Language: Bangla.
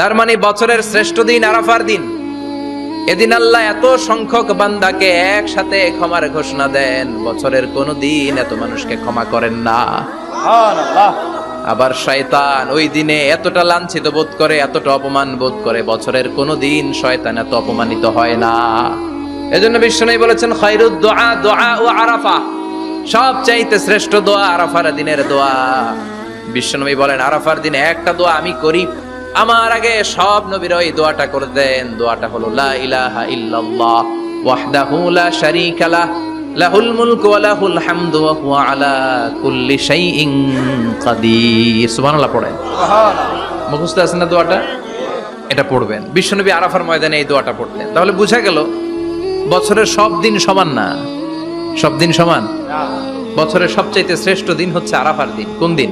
তার মানে বছরের শ্রেষ্ঠ দিন আরাফার দিন। এদিন আল্লাহ এত সংখ্যক বান্দাকে একসাথে ক্ষমার ঘোষণা দেন, বছরের কোন দিন এত মানুষকে ক্ষমা করেন না। আবার শয়তান ওই দিনে এতটা লাঞ্ছিত বোধ করে, এতটা অপমান বোধ করে, বছরের কোন দিন শয়তান এত অপমানিত হয় না। এজন্য বিশ্বনবী বলেছেন খায়রুদ দুআ দুআ ও আরাফা, সবচাইতে শ্রেষ্ঠ দোয়া আরাফার দিনের দোয়া। বিশ্বনবী বলেন আরাফার দিনে একটা দোয়া আমি করি, আমার আগে সব নবীরা এই দোয়াটা করতেন। দোয়াটা হলো লা ইলাহা ইল্লাল্লাহ ওয়াহদাহু লা শারীকা লাহ লাহুল মুলকু ওয়া লাহুল হামদু ওয়া হুয়া আলা কুল্লি শাইইন কাদির। সুবহানাল্লাহ পড়েন, সুবহানাল্লাহ। মুখস্থ আছে না দোয়াটা? এটা পড়বেন। বিশ্বনবী আরাফার ময়দানে এই দোয়াটা পড়তেন। তাহলে বোঝা গেল বছরের সব দিন সমান না। সব দিন সমান না। বছরের সবচাইতে শ্রেষ্ঠ দিন হচ্ছে আরাফার দিন। কোন দিন?